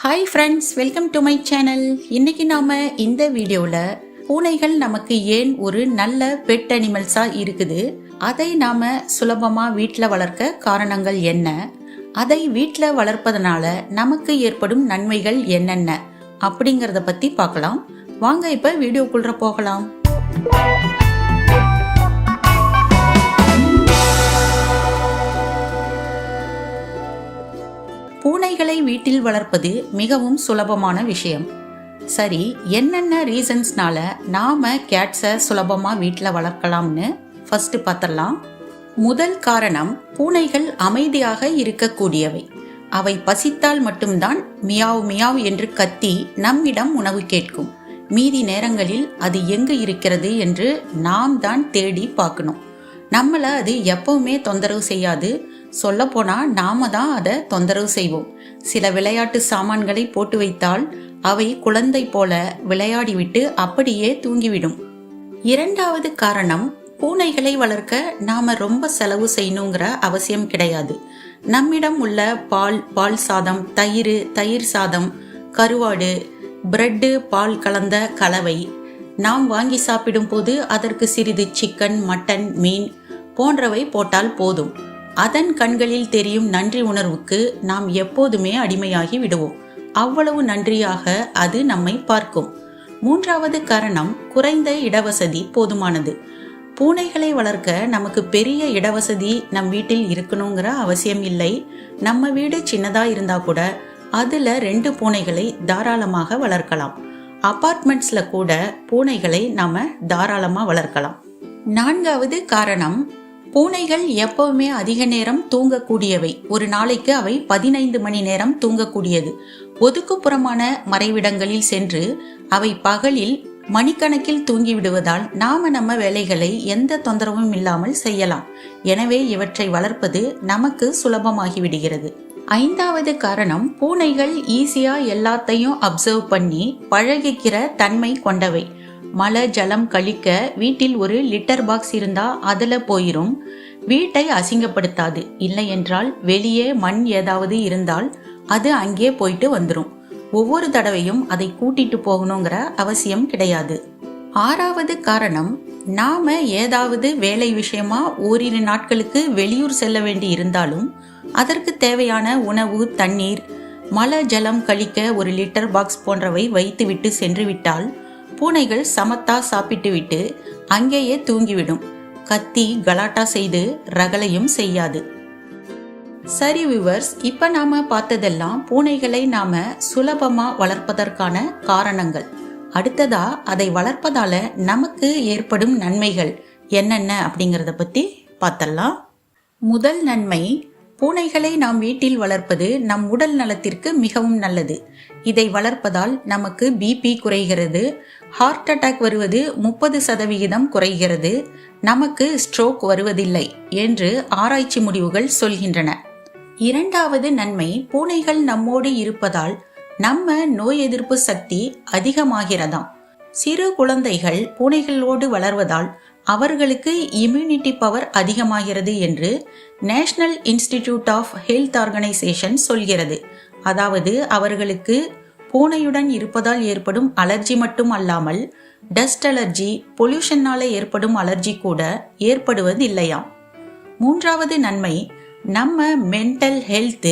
Hi friends, welcome to my channel. இன்னைக்கு நாம இந்த வீடியோவில் பூனைகள் நமக்கு ஏன் ஒரு நல்ல பெட் அனிமல்ஸாக இருக்குது, அதை நாம சுலபமாக வீட்டில் வளர்க்க காரணங்கள் என்ன, அதை வீட்டில் வளர்ப்பதனால நமக்கு ஏற்படும் நன்மைகள் என்னென்ன அப்படிங்கிறத பற்றி பார்க்கலாம். வாங்க இப்போ வீடியோக்குள்ள போகலாம். பூனைகளை வீட்டில் வளர்ப்பது மிகவும் சுலபமான விஷயம். சரி, என்னென்ன ரீசன்ஸ்னால நாம கேட்ஸை சுலபமா வீட்டில் வளர்க்கலாம்னு ஃபர்ஸ்ட் பார்த்தலாம். முதல் காரணம், பூனைகள் அமைதியாக இருக்கக்கூடியவை. அவை பசித்தால் மட்டும்தான் மியாவ் மியாவ் என்று கத்தி நம்மிடம் உணவு கேட்கும். மீதி நேரங்களில் அது எங்கு இருக்கிறது என்று நாம் தான் தேடி பார்க்கணும். நம்மளை அது எப்பவுமே தொந்தரவு செய்யாது. சொல்ல போனா நாம தான் அதை தொந்தரவு செய்வோம். சில விளையாட்டு சாமான்களை போட்டு வைத்தால் அவை குழந்தை போல விளையாடிவிட்டு அப்படியே தூங்கிவிடும். இரண்டாவது காரணம், பூனைகளை வளர்க்க நாம ரொம்ப செலவு செய்யணுங்கிற அவசியம் கிடையாது. நம்மிடம் உள்ள பால் சாதம், தயிர் சாதம், கருவாடு, பிரெட்டு, பால் கலந்த கலவை நாம் வாங்கி சாப்பிடும் போது அதற்கு சிறிது சிக்கன், மட்டன், மீன் போன்றவை போட்டால் போதும். அதன் கண்களில் தெரியும் நன்றி உணர்வுக்கு நாம் எப்போதுமே அடிமையாகி விடுவோம். அவ்வளவு நன்றியாக அது நம்மை பார்க்கும். மூன்றாவது காரணம், குறைந்த இடவசதி போதுமானது. பூனைகளை வளர்க்க நமக்கு பெரிய இடவசதி நம் வீட்டில் இருக்கணுங்கிற அவசியம் இல்லை. நம்ம வீடு சின்னதா இருந்தா கூட அதுல 2 பூனைகளை தாராளமாக வளர்க்கலாம். அபார்ட்மெண்ட்ஸ்ல கூட பூனைகளை நாம தாராளமா வளர்க்கலாம். நான்காவது காரணம், பூனைகள் எப்பவுமே அதிக நேரம் தூங்கக்கூடியவை. ஒரு நாளைக்கு அவை 15 மணி நேரம் தூங்கக்கூடியது. ஒதுக்குப்புறமான மறைவிடங்களில் சென்று அவை பகலில் மணிக்கணக்கில் தூங்கி விடுவதால் நாம நம்ம வேலைகளை எந்த தொந்தரவும் இல்லாமல் செய்யலாம். எனவே இவற்றை வளர்ப்பது நமக்கு சுலபமாகி விடுகிறது. ஐந்தாவது காரணம், பூனைகள் ஈஸியா எல்லாத்தையும் அப்சர்வ் பண்ணி பழகிக்கிற தன்மை கொண்டவை. மழை ஜலம் கழிக்க வீட்டில் ஒரு லிட்டர் பாக்ஸ் இருந்தா அதுல போயிரும். வீட்டை அசிங்கப்படுத்தாது. இல்லை என்றால் வெளியே மண் ஏதாவது இருந்தால் அது அங்கே போயிட்டு வந்துடும். ஒவ்வொரு தடவையும் அதை கூட்டிட்டு போகணுங்கிற அவசியம் கிடையாது. ஆறாவது காரணம், நாம ஏதாவது வேலை விஷயமா ஓரிரு நாட்களுக்கு வெளியூர் செல்ல வேண்டி இருந்தாலும் அதற்கு தேவையான உணவு, தண்ணீர், மழை ஜலம் கழிக்க ஒரு லிட்டர் பாக்ஸ் போன்றவை வைத்துவிட்டு சென்று விட்டால் பூனைகள் சமத்தா சாப்பிட்டு விட்டு அங்கேயே தூங்கிவிடும். கத்தி கலாட்டா செய்து ரகளையும் செய்யாது. சரி வியூவர்ஸ், இப்ப நாம பார்த்ததெல்லாம் பூனைகளை நாம சுலபமா வளர்ப்பதற்கான காரணங்கள். அடுத்ததா அதை வளர்ப்பதால நமக்கு ஏற்படும் நன்மைகள் என்னென்ன அப்படிங்கறத பத்தி பார்த்தலாம். முதல் நன்மை, பூனைகளை நாம் வீட்டில் வளர்ப்பது நம் உடல் நலத்திற்கு மிகவும் நல்லது. இதை வளர்ப்பதால் நமக்கு பிபி குறைகிறது, ஹார்ட் அட்டாக் வருவது 30% குறைகிறது, நமக்கு ஸ்ட்ரோக் வருவதில்லை என்று ஆராய்ச்சி முடிவுகள் சொல்கின்றன. இரண்டாவது நன்மை, பூனைகள் நம்மோடு இருப்பதால் நம்ம நோய் எதிர்ப்பு சக்தி அதிகமாகிறதாம். சிறு குழந்தைகள் பூனைகளோடு வளர்வதால் அவர்களுக்கு இம்யூனிட்டி பவர் அதிகமாகிறது என்று National Institute of Health Organisation சொல்கிறது. அதாவது அவர்களுக்கு பூனையுடன் இருப்பதால் ஏற்படும் அலர்ஜி மட்டும் அல்லாமல் டஸ்ட் அலர்ஜி, பொல்யூஷனால ஏற்படும் அலர்ஜி கூட ஏற்படுவது இல்லையாம். மூன்றாவது நன்மை, நம்ம மென்டல் ஹெல்த்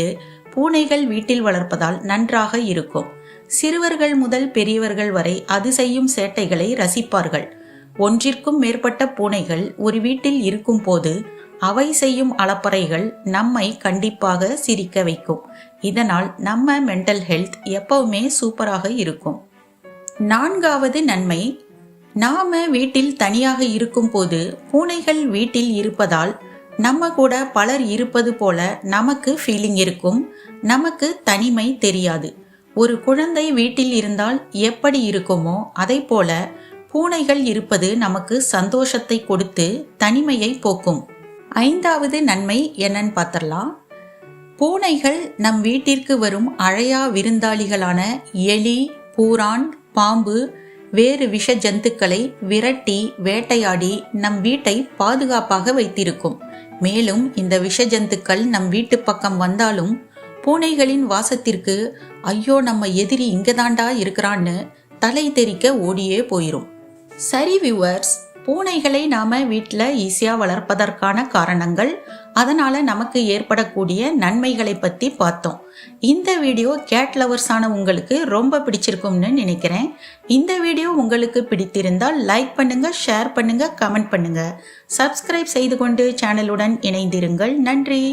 பூனைகள் வீட்டில் வளர்ப்பதால் நன்றாக இருக்கும். சிறுவர்கள் முதல் பெரியவர்கள் வரை அது செய்யும் சேட்டைகளை ரசிப்பார்கள். ஒன்றிற்கும் மேற்பட்ட பூனைகள் ஒரு வீட்டில் இருக்கும் போது அவை செய்யும் அலப்பறைகள் நம்மை கண்டிப்பாக சிரிக்க வைக்கும். இதனால் நம்ம மென்டல் ஹெல்த் எப்பவுமே சூப்பராக இருக்கும். நான்காவது நன்மை, நாம வீட்டில் தனியாக இருக்கும் போது பூனைகள் வீட்டில் இருப்பதால் நம்ம கூட பலர் இருப்பது போல நமக்கு ஃபீலிங் இருக்கும். நமக்கு தனிமை தெரியாது. ஒரு குழந்தை வீட்டில் இருந்தால் எப்படி இருக்குமோ அதை போல பூனைகள் இருப்பது நமக்கு சந்தோஷத்தை கொடுத்து தனிமையை போக்கும். ஐந்தாவது நன்மை என்னன்னு பார்த்தரலாம். பூனைகள் நம் வீட்டிற்கு வரும் அழையா விருந்தாளிகளான எலி, பூரான், பாம்பு, வேறு விஷ ஜந்துக்களை விரட்டி வேட்டையாடி நம் வீட்டை பாதுகாப்பாக வைத்திருக்கும். மேலும் இந்த விஷ ஜந்துக்கள் நம் வீட்டு பக்கம் வந்தாலும் பூனைகளின் வாசத்திற்கு ஐயோ நம்ம எதிரி இங்கதாண்டா இருக்கிறான்னு தலை தெறிக்க ஓடியே போயிரும். சரி வியூவர்ஸ், பூனைகளை நாம வீட்டில் ஈஸியாக வளர்ப்பதற்கான காரணங்கள், அதனால நமக்கு ஏற்படக்கூடிய நன்மைகளை பற்றி பார்த்தோம். இந்த வீடியோ கேட் லவர்ஸான உங்களுக்கு ரொம்ப பிடிச்சிருக்கும்னு நினைக்கிறேன். இந்த வீடியோ உங்களுக்கு பிடித்திருந்தால் லைக் பண்ணுங்க, ஷேர் பண்ணுங்க, கமெண்ட் பண்ணுங்க. சப்ஸ்கிரைப் செய்து கொண்டு சேனலுடன் இணைந்திருங்கள். நன்றி.